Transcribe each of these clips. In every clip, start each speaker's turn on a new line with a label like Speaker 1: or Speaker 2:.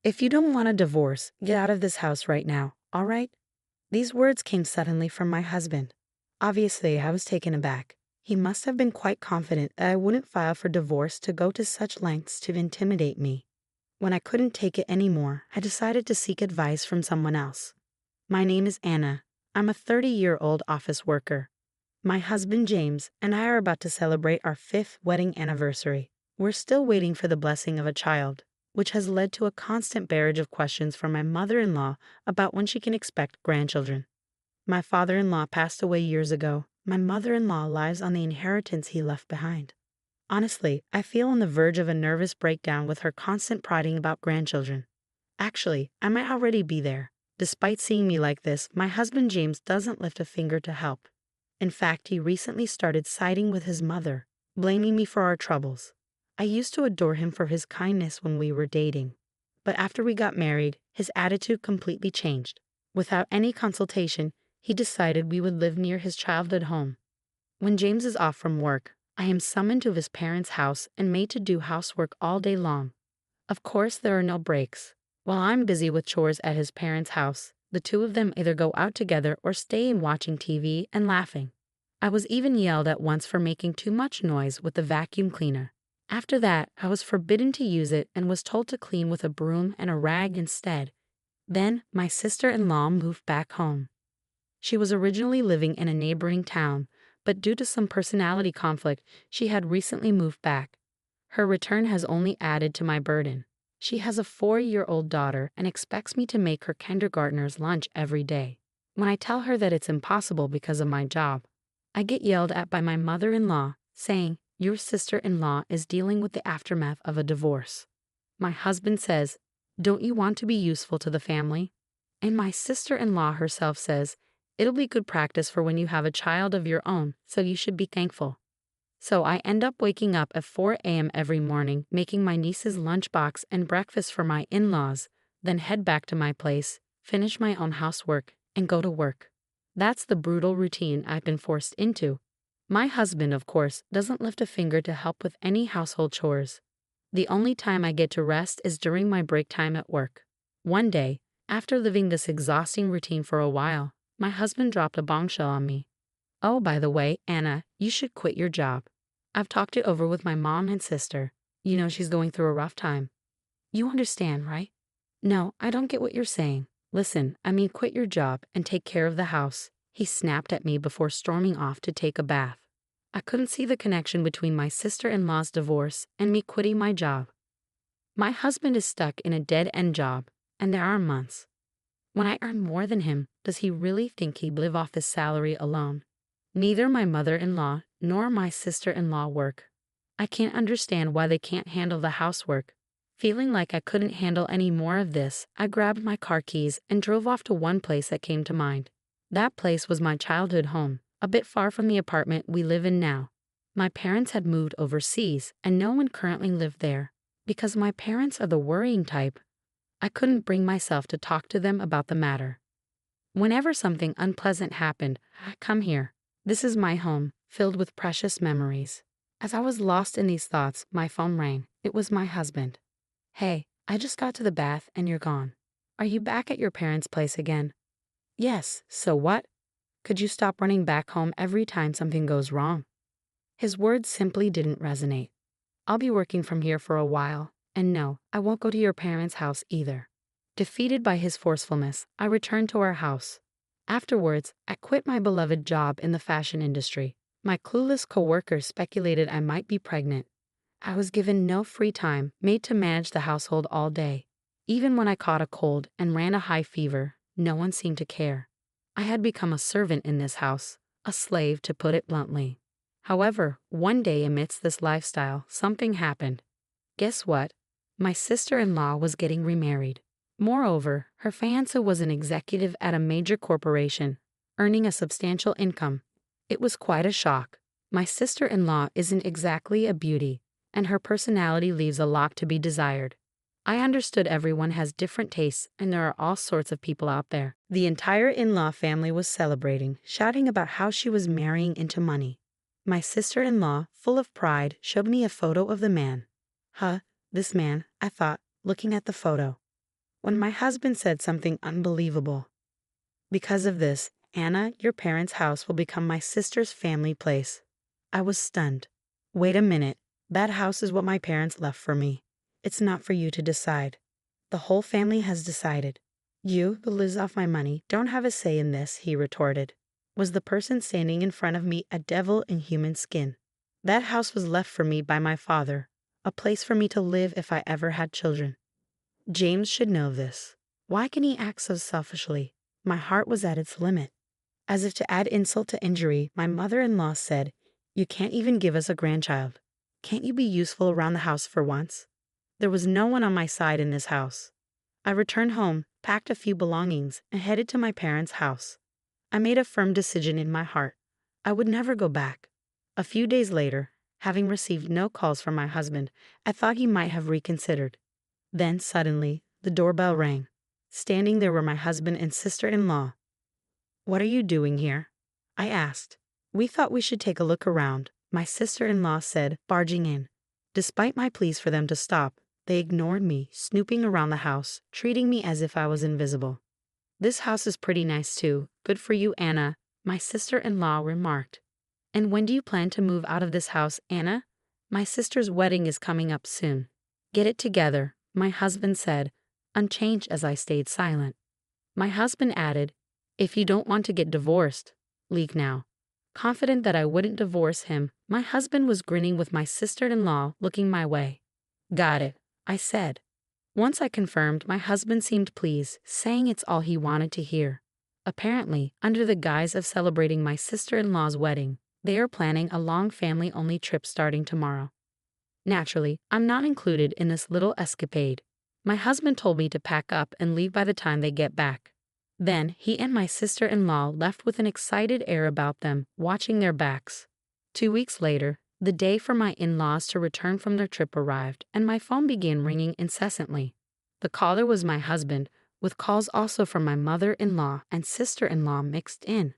Speaker 1: If you don't want a divorce, get out of this house right now, all right? These words came suddenly from my husband. Obviously, I was taken aback. He must have been quite confident that I wouldn't file for divorce to go to such lengths to intimidate me. When I couldn't take it anymore, I decided to seek advice from someone else. My name is Anna. I'm a 30-year-old office worker. My husband James and I are about to celebrate our 5th wedding anniversary. We're still waiting for the blessing of a child, which has led to a constant barrage of questions from my mother-in-law about when she can expect grandchildren. My father-in-law passed away years ago. My mother-in-law lives on the inheritance he left behind. Honestly, I feel on the verge of a nervous breakdown with her constant prodding about grandchildren. Actually, I might already be there. Despite seeing me like this, my husband James doesn't lift a finger to help. In fact, he recently started siding with his mother, blaming me for our troubles. I used to adore him for his kindness when we were dating. But after we got married, his attitude completely changed. Without any consultation, he decided we would live near his childhood home. When James is off from work, I am summoned to his parents' house and made to do housework all day long. Of course, there are no breaks. While I'm busy with chores at his parents' house, the two of them either go out together or stay in watching TV and laughing. I was even yelled at once for making too much noise with the vacuum cleaner. After that, I was forbidden to use it and was told to clean with a broom and a rag instead. Then, my sister-in-law moved back home. She was originally living in a neighboring town, but due to some personality conflict, she had recently moved back. Her return has only added to my burden. She has a 4-year-old daughter and expects me to make her kindergartner's lunch every day. When I tell her that it's impossible because of my job, I get yelled at by my mother-in-law, saying, "Your sister-in-law is dealing with the aftermath of a divorce." My husband says, "Don't you want to be useful to the family?" And my sister-in-law herself says, "It'll be good practice for when you have a child of your own, so you should be thankful." So I end up waking up at 4 a.m. every morning, making my niece's lunchbox and breakfast for my in-laws, then head back to my place, finish my own housework, and go to work. That's the brutal routine I've been forced into. My husband, of course, doesn't lift a finger to help with any household chores. The only time I get to rest is during my break time at work. One day, after living this exhausting routine for a while, my husband dropped a bombshell on me. "Oh, by the way, Anna, you should quit your job. I've talked it over with my mom and sister. You know she's going through a rough time. You understand, right?" "No, I don't get what you're saying." "Listen, I mean quit your job and take care of the house," he snapped at me before storming off to take a bath. I couldn't see the connection between my sister-in-law's divorce and me quitting my job. My husband is stuck in a dead-end job, and there are months. When I earn more than him, does he really think he'd live off his salary alone? Neither my mother-in-law nor my sister-in-law work. I can't understand why they can't handle the housework. Feeling like I couldn't handle any more of this, I grabbed my car keys and drove off to one place that came to mind. That place was my childhood home, a bit far from the apartment we live in now. My parents had moved overseas, and no one currently lived there. Because my parents are the worrying type, I couldn't bring myself to talk to them about the matter. Whenever something unpleasant happened, I'd come here. This is my home, filled with precious memories. As I was lost in these thoughts, my phone rang. It was my husband. "Hey, I just got to the bath and you're gone. Are you back at your parents' place again?" "Yes, so what? Could you stop running back home every time something goes wrong?" His words simply didn't resonate. "I'll be working from here for a while, and no, I won't go to your parents' house either." Defeated by his forcefulness, I returned to our house. Afterwards, I quit my beloved job in the fashion industry. My clueless coworkers speculated I might be pregnant. I was given no free time, made to manage the household all day. Even when I caught a cold and ran a high fever, no one seemed to care. I had become a servant in this house, a slave to put it bluntly. However, one day amidst this lifestyle, something happened. Guess what? My sister-in-law was getting remarried. Moreover, her fiancé was an executive at a major corporation, earning a substantial income. It was quite a shock. My sister-in-law isn't exactly a beauty, and her personality leaves a lot to be desired. I understood everyone has different tastes and there are all sorts of people out there. The entire in-law family was celebrating, shouting about how she was marrying into money. My sister-in-law, full of pride, showed me a photo of the man. "Huh, this man," I thought, looking at the photo. when my husband said something unbelievable. Because of this, Anna, your parents' house will become my sister's family place. I was stunned. Wait a minute. That house is what my parents left for me. It's not for you to decide. The whole family has decided. You, who lives off my money, don't have a say in this, he retorted. Was the person standing in front of me a devil in human skin? That house was left for me by my father, a place for me to live if I ever had children. James should know this. Why can he act so selfishly? My heart was at its limit. As if to add insult to injury, my mother-in-law said, "You can't even give us a grandchild. Can't you be useful around the house for once?" There was no one on my side in this house. I returned home, packed a few belongings, and headed to my parents' house. I made a firm decision in my heart. I would never go back. A few days later, having received no calls from my husband, I thought he might have reconsidered. Then, suddenly, the doorbell rang. Standing there were my husband and sister-in-law. "What are you doing here?" I asked. "We thought we should take a look around," my sister-in-law said, barging in. Despite my pleas for them to stop, they ignored me, snooping around the house, treating me as if I was invisible. "This house is pretty nice too. Good for you, Anna," my sister-in-law remarked. "And when do you plan to move out of this house, Anna? My sister's wedding is coming up soon." "Get it together," my husband said, unchanged as I stayed silent. My husband added, "If you don't want to get divorced, leave now." Confident that I wouldn't divorce him, my husband was grinning with my sister-in-law looking my way. "Got it," I said. Once I confirmed, my husband seemed pleased, saying it's all he wanted to hear. Apparently, under the guise of celebrating my sister-in-law's wedding, they are planning a long family-only trip starting tomorrow. Naturally, I'm not included in this little escapade. My husband told me to pack up and leave by the time they get back. Then, he and my sister-in-law left with an excited air about them, watching their backs. 2 weeks later, the day for my in-laws to return from their trip arrived, and my phone began ringing incessantly. The caller was my husband, with calls also from my mother-in-law and sister-in-law mixed in.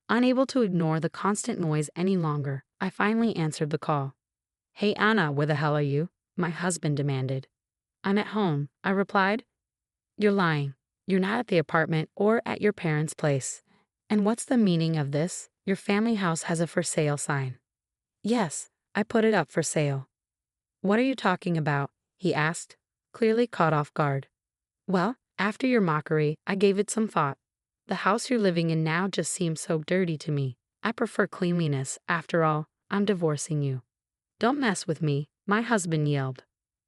Speaker 1: Unable to ignore the constant noise any longer, I finally answered the call. "Hey Anna, where the hell are you?" my husband demanded. "I'm at home," I replied. "You're lying. You're not at the apartment or at your parents' place. And what's the meaning of this? Your family house has a for sale sign." "Yes, I put it up for sale." "What are you talking about?" he asked, clearly caught off guard. "Well, after your mockery, I gave it some thought. The house you're living in now just seems so dirty to me. I prefer cleanliness. After all, I'm divorcing you." "Don't mess with me," my husband yelled.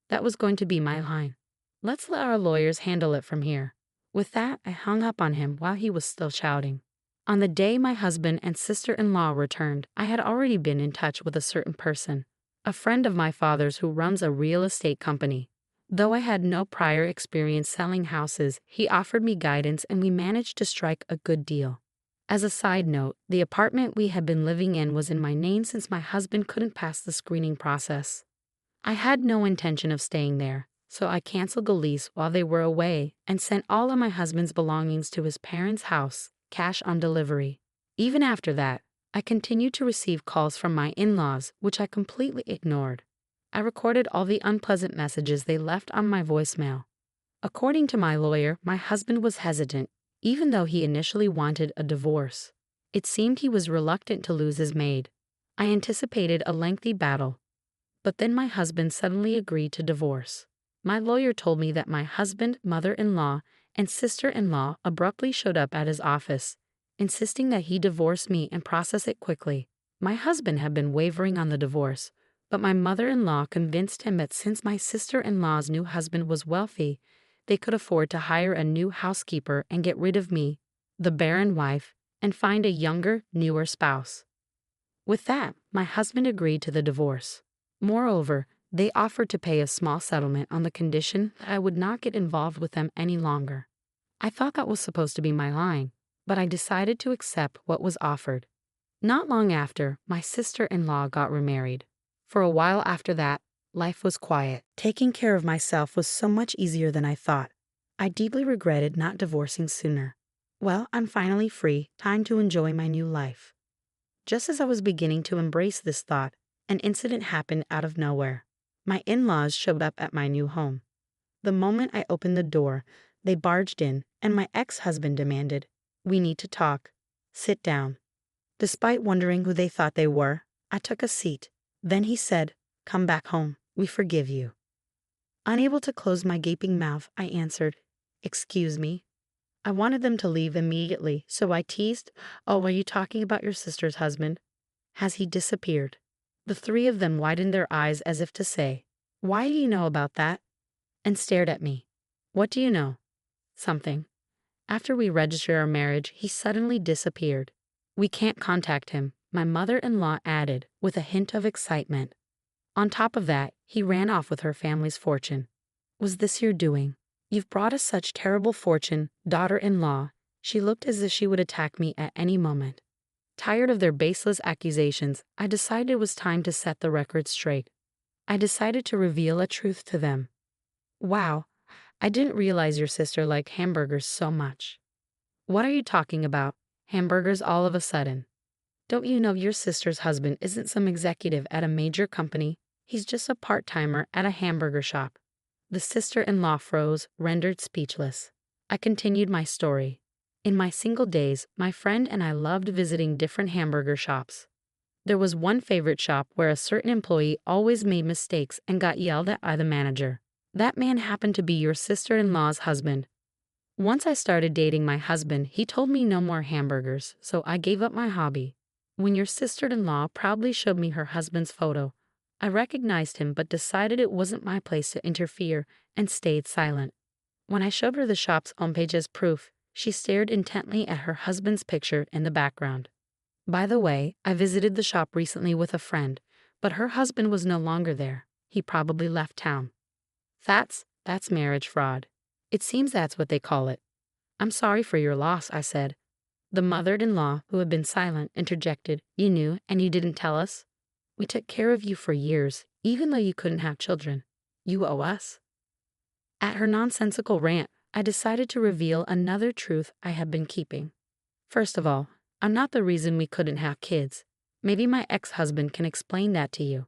Speaker 1: That was going to be my line. "Let's let our lawyers handle it from here." With that, I hung up on him while he was still shouting. On the day my husband and sister-in-law returned, I had already been in touch with a certain person, a friend of my father's who runs a real estate company. Though I had no prior experience selling houses, he offered me guidance and we managed to strike a good deal. As a side note, the apartment we had been living in was in my name since my husband couldn't pass the screening process. I had no intention of staying there, so I canceled the lease while they were away and sent all of my husband's belongings to his parents' house, cash on delivery. Even after that, I continued to receive calls from my in-laws, which I completely ignored. I recorded all the unpleasant messages they left on my voicemail. According to my lawyer, my husband was hesitant, even though he initially wanted a divorce. It seemed he was reluctant to lose his maid. I anticipated a lengthy battle. But then my husband suddenly agreed to divorce. My lawyer told me that my husband, mother-in-law, and sister-in-law abruptly showed up at his office, insisting that he divorce me and process it quickly. My husband had been wavering on the divorce, but my mother-in-law convinced him that since my sister-in-law's new husband was wealthy, they could afford to hire a new housekeeper and get rid of me, the barren wife, and find a younger, newer spouse. With that, my husband agreed to the divorce. Moreover, they offered to pay a small settlement on the condition that I would not get involved with them any longer. I thought that was supposed to be my line, but I decided to accept what was offered. Not long after, my sister-in-law got remarried. For a while after that, life was quiet. Taking care of myself was so much easier than I thought. I deeply regretted not divorcing sooner. Well, I'm finally free, time to enjoy my new life. Just as I was beginning to embrace this thought, an incident happened out of nowhere. My in-laws showed up at my new home. The moment I opened the door, They barged in, and my ex-husband demanded, "We need to talk. Sit down." Despite wondering who they thought they were, I took a seat. Then he said, "Come back home. We forgive you." Unable to close my gaping mouth, I answered, "Excuse me." I wanted them to leave immediately, so I teased, "Oh, are you talking about your sister's husband? Has he disappeared?" The three of them widened their eyes as if to say, "Why do you know about that?" and stared at me. "What do you know?" "Something. After we registered our marriage, he suddenly disappeared. We can't contact him," my mother-in-law added, with a hint of excitement. "On top of that, he ran off with her family's fortune." "Was this your doing? You've brought us such terrible fortune, daughter-in-law." She looked as if she would attack me at any moment. Tired of their baseless accusations, I decided it was time to set the record straight. I decided to reveal a truth to them. "Wow, I didn't realize your sister liked hamburgers so much." "What are you talking about? Hamburgers all of a sudden?" "Don't you know your sister's husband isn't some executive at a major company? He's just a part-timer at a hamburger shop." The sister-in-law froze, rendered speechless. I continued my story. In my single days, my friend and I loved visiting different hamburger shops. There was one favorite shop where a certain employee always made mistakes and got yelled at by the manager. That man happened to be your sister-in-law's husband. Once I started dating my husband, he told me no more hamburgers, so I gave up my hobby. When your sister-in-law proudly showed me her husband's photo, I recognized him but decided it wasn't my place to interfere and stayed silent. When I showed her the shop's homepage as proof, she stared intently at her husband's picture in the background. By the way, I visited the shop recently with a friend, but her husband was no longer there. He probably left town. That's marriage fraud. It seems that's what they call it." "I'm sorry for your loss," I said. The mother-in-law, who had been silent, interjected, "You knew, and you didn't tell us? We took care of you for years, even though you couldn't have children. You owe us." At her nonsensical rant, I decided to reveal another truth I had been keeping. "First of all, I'm not the reason we couldn't have kids. Maybe my ex-husband can explain that to you."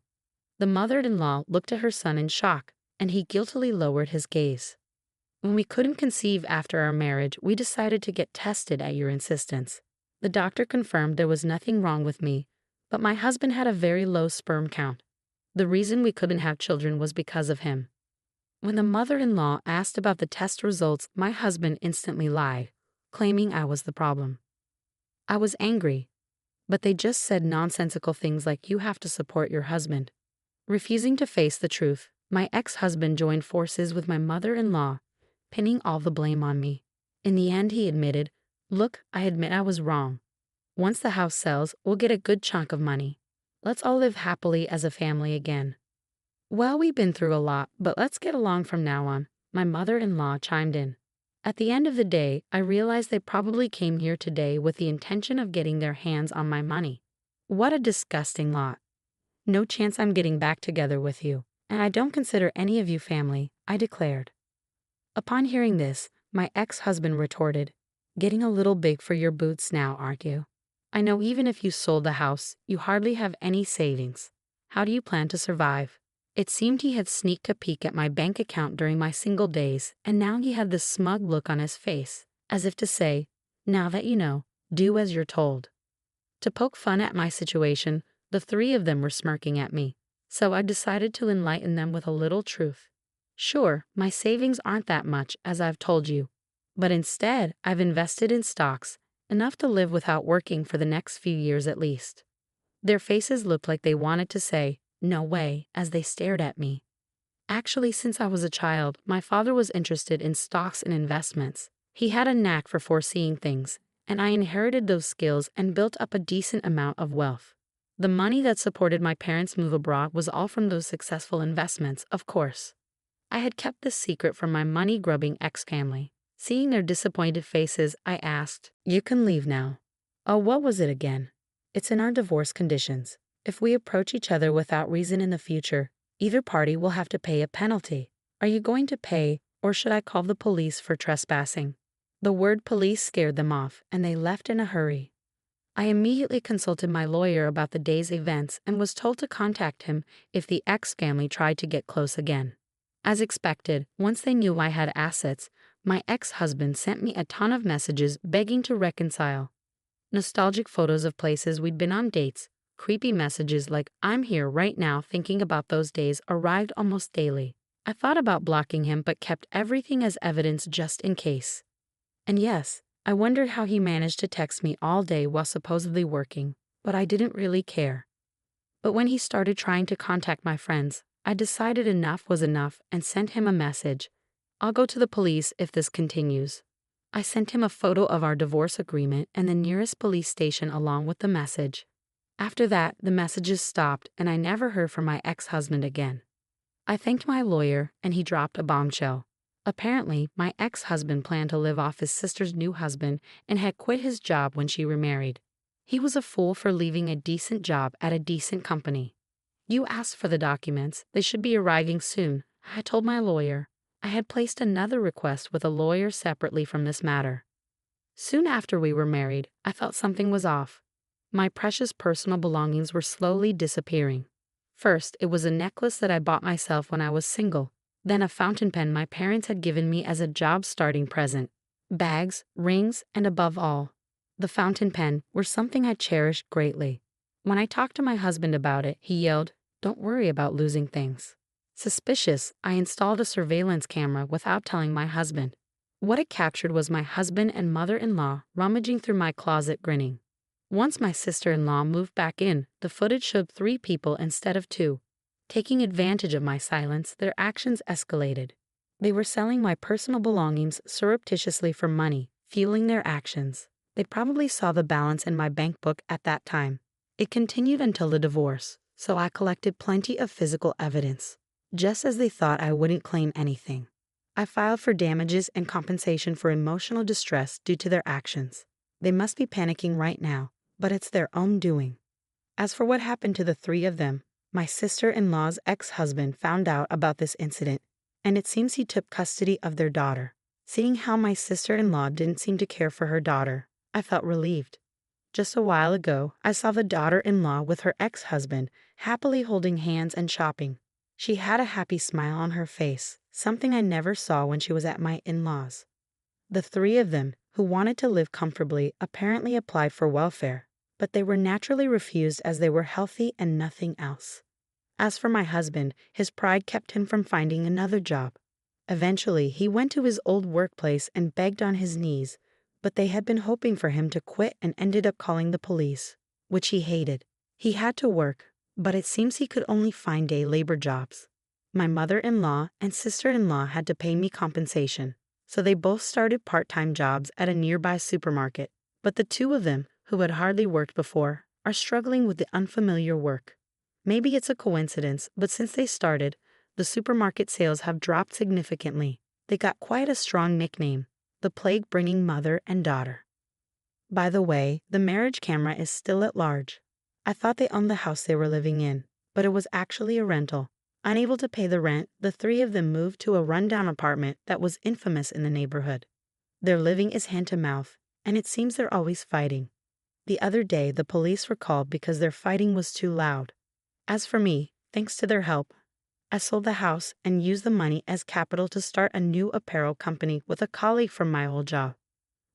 Speaker 1: The mother-in-law looked at her son in shock, and he guiltily lowered his gaze. "When we couldn't conceive after our marriage, we decided to get tested at your insistence. The doctor confirmed there was nothing wrong with me, but my husband had a very low sperm count. The reason we couldn't have children was because of him." When the mother-in-law asked about the test results, my husband instantly lied, claiming I was the problem. I was angry, but they just said nonsensical things like, "You have to support your husband." Refusing to face the truth, my ex-husband joined forces with my mother-in-law, pinning all the blame on me. In the end, he admitted, "Look, I admit I was wrong. Once the house sells, we'll get a good chunk of money. Let's all live happily as a family again." "Well, we've been through a lot, but let's get along from now on," my mother-in-law chimed in. At the end of the day, I realized they probably came here today with the intention of getting their hands on my money. What a disgusting lot. "No chance I'm getting back together with you, and I don't consider any of you family," I declared. Upon hearing this, my ex-husband retorted, "Getting a little big for your boots now, aren't you? I know even if you sold the house, you hardly have any savings. How do you plan to survive?" It seemed he had sneaked a peek at my bank account during my single days, and now he had this smug look on his face, as if to say, "Now that you know, do as you're told." To poke fun at my situation, the three of them were smirking at me, so I decided to enlighten them with a little truth. "Sure, my savings aren't that much, as I've told you, but instead I've invested in stocks, enough to live without working for the next few years at least." Their faces looked like they wanted to say, "No way," as they stared at me. Actually, since I was a child, my father was interested in stocks and investments. He had a knack for foreseeing things, and I inherited those skills and built up a decent amount of wealth. The money that supported my parents' move abroad was all from those successful investments, of course. I had kept this secret from my money-grubbing ex-family. Seeing their disappointed faces, I asked, "You can leave now." "Oh, what was it again?" "It's in our divorce conditions. If we approach each other without reason in the future, either party will have to pay a penalty. Are you going to pay, or should I call the police for trespassing?" The word police scared them off, and they left in a hurry. I immediately consulted my lawyer about the day's events and was told to contact him if the ex-family tried to get close again. As expected, once they knew I had assets, My ex-husband sent me a ton of messages begging to reconcile. Nostalgic photos of places we'd been on dates. Creepy messages like, "I'm here right now thinking about those days," arrived almost daily. I thought about blocking him but kept everything as evidence just in case. And yes, I wondered how he managed to text me all day while supposedly working, but I didn't really care. But when he started trying to contact my friends, I decided enough was enough and sent him a message. "I'll go to the police if this continues." I sent him a photo of our divorce agreement and the nearest police station along with the message. After that, the messages stopped and I never heard from my ex-husband again. I thanked my lawyer and he dropped a bombshell. Apparently, my ex-husband planned to live off his sister's new husband and had quit his job when she remarried. He was a fool for leaving a decent job at a decent company. "You asked for the documents. They should be arriving soon," I told my lawyer. I had placed another request with a lawyer separately from this matter. Soon after we were married, I felt something was off. My precious personal belongings were slowly disappearing. First, it was a necklace that I bought myself when I was single, then a fountain pen my parents had given me as a job starting present, bags, rings, and above all, the fountain pen were something I cherished greatly. When I talked to my husband about it, he yelled, "Don't worry about losing things." Suspicious, I installed a surveillance camera without telling my husband. What it captured was my husband and mother-in-law rummaging through my closet grinning. Once my sister-in-law moved back in, the footage showed 3 people instead of 2. Taking advantage of my silence, their actions escalated. They were selling my personal belongings surreptitiously for money, fueling their actions. They probably saw the balance in my bank book at that time. It continued until the divorce, so I collected plenty of physical evidence. Just as they thought I wouldn't claim anything. I filed for damages and compensation for emotional distress due to their actions. They must be panicking right now, but it's their own doing. As for what happened to the 3 of them, my sister-in-law's ex-husband found out about this incident, and it seems he took custody of their daughter. Seeing how my sister-in-law didn't seem to care for her daughter, I felt relieved. Just a while ago, I saw the daughter-in-law with her ex-husband happily holding hands and shopping. She had a happy smile on her face, something I never saw when she was at my in-laws. The 3 of them, who wanted to live comfortably, apparently applied for welfare, but they were naturally refused as they were healthy and nothing else. As for my husband, his pride kept him from finding another job. Eventually, he went to his old workplace and begged on his knees, but they had been hoping for him to quit and ended up calling the police, which he hated. He had to work, but it seems he could only find day labor jobs. My mother-in-law and sister-in-law had to pay me compensation, so they both started part-time jobs at a nearby supermarket. But the 2 of them, who had hardly worked before, are struggling with the unfamiliar work. Maybe it's a coincidence, but since they started, the supermarket sales have dropped significantly. They got quite a strong nickname, the plague-bringing mother and daughter. By the way, the marriage camera is still at large. I thought they owned the house they were living in, but it was actually a rental. Unable to pay the rent, the 3 of them moved to a rundown apartment that was infamous in the neighborhood. Their living is hand-to-mouth, and it seems they're always fighting. The other day, the police were called because their fighting was too loud. As for me, thanks to their help, I sold the house and used the money as capital to start a new apparel company with a colleague from my old job.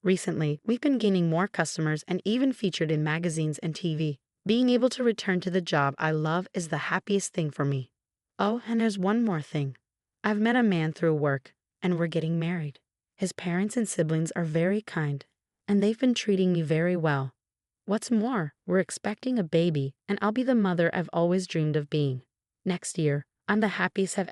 Speaker 1: Recently, we've been gaining more customers and even featured in magazines and TV. Being able to return to the job I love is the happiest thing for me. Oh, and there's one more thing. I've met a man through work, and we're getting married. His parents and siblings are very kind, and they've been treating me very well. What's more, we're expecting a baby, and I'll be the mother I've always dreamed of being. Next year, I'm the happiest I've